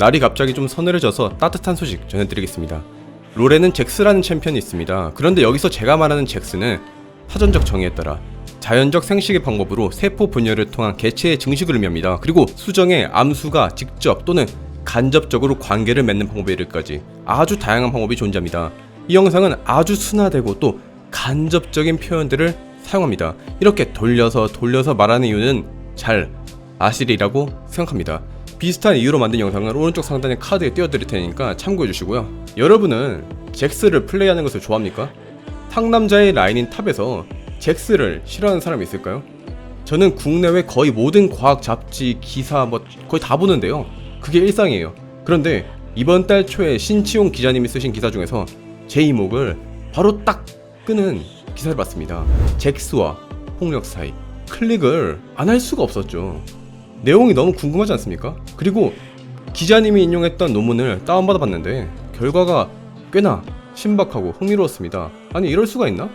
날이 갑자기 좀 서늘해져서 따뜻한 소식 전해드리겠습니다. 롤에는 잭스라는 챔피언이 있습니다. 그런데 여기서 제가 말하는 잭스는 사전적 정의에 따라 자연적 생식의 방법으로 세포 분열을 통한 개체의 증식을 의미합니다. 그리고 수정의 암수가 직접 또는 간접적으로 관계를 맺는 방법에 이르기까지 아주 다양한 방법이 존재합니다. 이 영상은 아주 순화되고 또 간접적인 표현들을 사용합니다. 이렇게 돌려서 말하는 이유는 잘 아시리라고 생각합니다. 비슷한 이유로 만든 영상을 오른쪽 상단의 카드에 띄워드릴 테니까 참고해주시고요. 여러분은 잭스를 플레이하는 것을 좋아합니까? 상남자의 라인인 탑에서 잭스를 싫어하는 사람이 있을까요? 저는 국내외 거의 모든 과학 잡지, 기사 거의 다 보는데요. 그게 일상이에요. 그런데 이번 달 초에 신치용 기자님이 쓰신 기사 중에서 제 이목을 바로 딱 끄는 기사를 봤습니다. 잭스와 폭력 사이. 클릭을 안 할 수가 없었죠. 내용이 너무 궁금하지 않습니까? 그리고 기자님이 인용했던 논문을 다운받아 봤는데 결과가 꽤나 신박하고 흥미로웠습니다. 아니 이럴 수가 있나?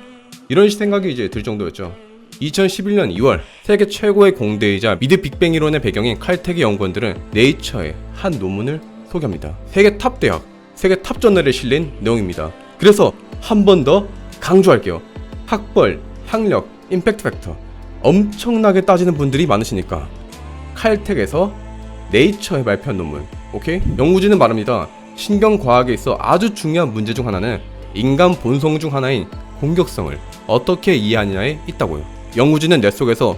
이런 생각이 이제 들 정도였죠. 2011년 2월 세계 최고의 공대이자 미드 빅뱅 이론의 배경인 칼텍의 연구원들은 네이처의 한 논문을 소개합니다. 세계 탑 대학, 세계 탑 저널에 실린 내용입니다. 그래서 한 번 더 강조할게요. 학벌, 학력, 임팩트 팩터 엄청나게 따지는 분들이 많으시니까 칼텍에서 네이처에 발표한 논문, 오케이? 연구진은 말합니다. 신경과학에 있어 아주 중요한 문제 중 하나는 인간 본성 중 하나인 공격성을 어떻게 이해하느냐에 있다고요. 연구진은 뇌 속에서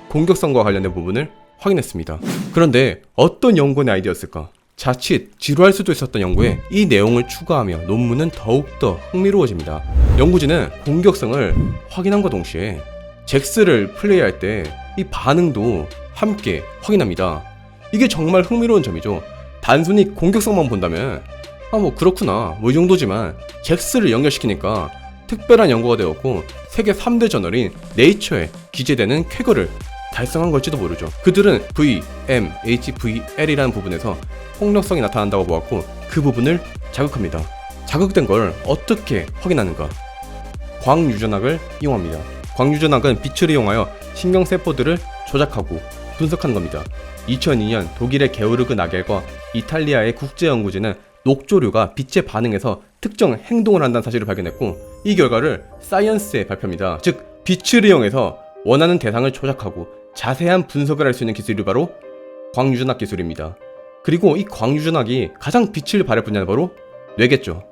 공격성과 관련된 부분을 확인했습니다. 그런데 어떤 연구원의 아이디어였을까? 자칫 지루할 수도 있었던 연구에 이 내용을 추가하며 논문은 더욱더 흥미로워집니다. 연구진은 공격성을 확인함과 동시에 잭스를 플레이할 때 이 반응도 함께 확인합니다. 이게 정말 흥미로운 점이죠. 단순히 공격성만 본다면 그렇구나 이 정도지만 잭스를 연결시키니까 특별한 연구가 되었고 세계 3대 저널인 네이처에 기재되는 쾌거를 달성한 걸지도 모르죠. 그들은 VMHVL이라는 부분에서 폭력성이 나타난다고 보았고 그 부분을 자극합니다. 자극된 걸 어떻게 확인하는가? 광유전학을 이용합니다. 광유전학은 빛을 이용하여 신경세포들을 조작하고 분석하는 겁니다. 2002년 독일의 게오르그 나겔과 이탈리아의 국제연구진은 녹조류가 빛에 반응해서 특정 행동을 한다는 사실을 발견했고 이 결과를 사이언스에 발표합니다. 즉 빛을 이용해서 원하는 대상을 조작하고 자세한 분석을 할 수 있는 기술이 바로 광유전학 기술입니다. 그리고 이 광유전학이 가장 빛을 발할 분야는 바로 뇌겠죠.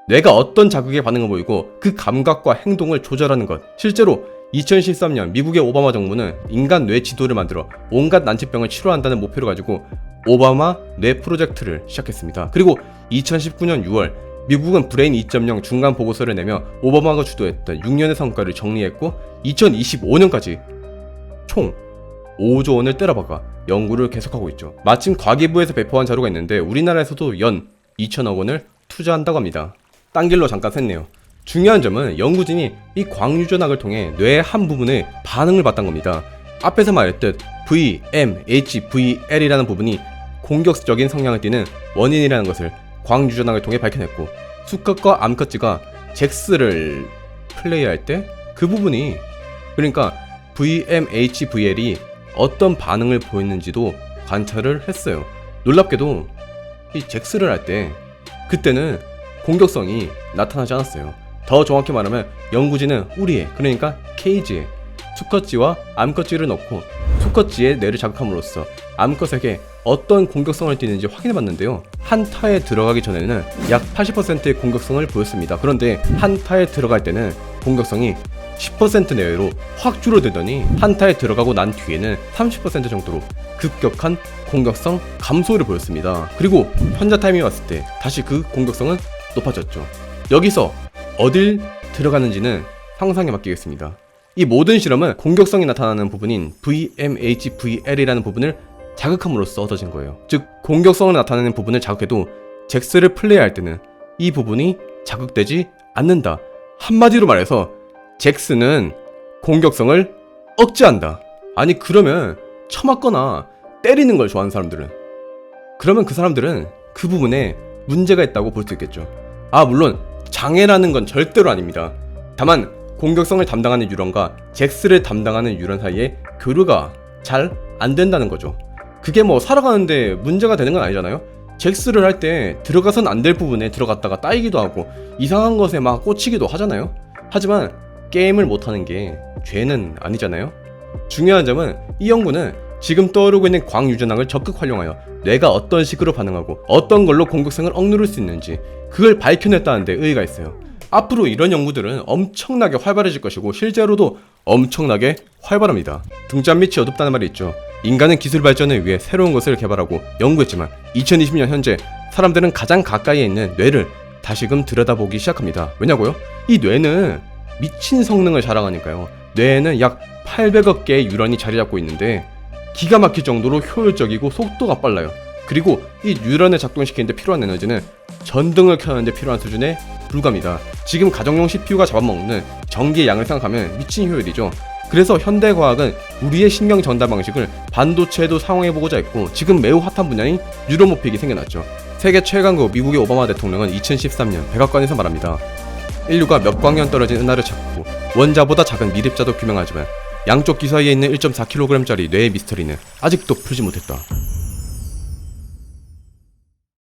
뇌가 어떤 자극에 반응을 보이고 그 감각과 행동을 조절하는 것. 실제로 2013년 미국의 오바마 정부는 인간 뇌 지도를 만들어 온갖 난치병을 치료한다는 목표를 가지고 오바마 뇌 프로젝트를 시작했습니다. 그리고 2019년 6월 미국은 브레인 2.0 중간 보고서를 내며 오바마가 주도했던 6년의 성과를 정리했고 2025년까지 총 5조 원을 때려박아 연구를 계속하고 있죠. 마침 과기부에서 배포한 자료가 있는데 우리나라에서도 연 2천억 원을 투자한다고 합니다. 딴 길로 잠깐 샜네요. 중요한 점은 연구진이 이 광유전학을 통해 뇌의 한 부분의 반응을 봤다는 겁니다. 앞에서 말했듯 VMHVL이라는 부분이 공격적인 성향을 띠는 원인이라는 것을 광유전학을 통해 밝혀냈고 수컷과 암컷쥐가 잭스를 플레이할 때 그 부분이 그러니까 VMHVL이 어떤 반응을 보였는지도 관찰을 했어요. 놀랍게도 이 잭스를 할 때 그때는 공격성이 나타나지 않았어요. 더 정확히 말하면 연구진은 우리의 그러니까 케이지에 수컷쥐와 암컷쥐를 넣고 수컷쥐의 뇌를 자극함으로써 암컷에게 어떤 공격성을 띠는지 확인해봤는데요. 한 타에 들어가기 전에는 약 80%의 공격성을 보였습니다. 그런데 한 타에 들어갈 때는 공격성이 10% 내외로 확 줄어들더니 한 타에 들어가고 난 뒤에는 30% 정도로 급격한 공격성 감소를 보였습니다. 그리고 현자 타임이 왔을 때 다시 그 공격성은 높아졌죠. 여기서 어딜 들어가는지는 상상에 맡기겠습니다. 이 모든 실험은 공격성이 나타나는 부분인 VMHVL이라는 부분을 자극함으로써 얻어진 거예요. 즉 공격성을 나타내는 부분을 자극해도 잭스를 플레이할 때는 이 부분이 자극되지 않는다. 한마디로 말해서 잭스는 공격성을 억제한다. 아니 그러면 처맞거나 때리는 걸 좋아하는 사람들은 그러면 그 사람들은 그 부분에 문제가 있다고 볼 수 있겠죠. 물론 장애라는 건 절대로 아닙니다. 다만 공격성을 담당하는 유런과 잭스를 담당하는 유런 사이에 교류가 잘 안 된다는 거죠. 그게 뭐 살아가는데 문제가 되는 건 아니잖아요. 잭스를 할 때 들어가선 안 될 부분에 들어갔다가 따이기도 하고 이상한 것에 막 꽂히기도 하잖아요. 하지만 게임을 못하는 게 죄는 아니잖아요. 중요한 점은 이 연구는 지금 떠오르고 있는 광유전항을 적극 활용하여 뇌가 어떤 식으로 반응하고 어떤 걸로 공격성을 억누를 수 있는지 그걸 밝혀냈다는 데 의의가 있어요. 앞으로 이런 연구들은 엄청나게 활발해질 것이고 실제로도 엄청나게 활발합니다. 등잔 밑이 어둡다는 말이 있죠. 인간은 기술 발전을 위해 새로운 것을 개발하고 연구했지만 2020년 현재 사람들은 가장 가까이에 있는 뇌를 다시금 들여다보기 시작합니다. 왜냐고요? 이 뇌는 미친 성능을 자랑하니까요. 뇌에는 약 800억 개의 뉴런이 자리 잡고 있는데 기가 막힐 정도로 효율적이고 속도가 빨라요. 그리고 이 뉴런을 작동시키는데 필요한 에너지는 전등을 켜는데 필요한 수준에 불과합니다. 지금 가정용 CPU가 잡아먹는 전기의 양을 생각하면 미친 효율이죠. 그래서 현대과학은 우리의 신경 전달 방식을 반도체에도 사용해보고자 했고 지금 매우 핫한 분야인 뉴로모픽이 생겨났죠. 세계 최강국 미국의 오바마 대통령은 2013년 백악관에서 말합니다. 인류가 몇 광년 떨어진 은하를 찾고 원자보다 작은 미립자도 규명하지만 양쪽 귀 사이에 있는 1.4kg짜리 뇌의 미스터리는 아직도 풀지 못했다.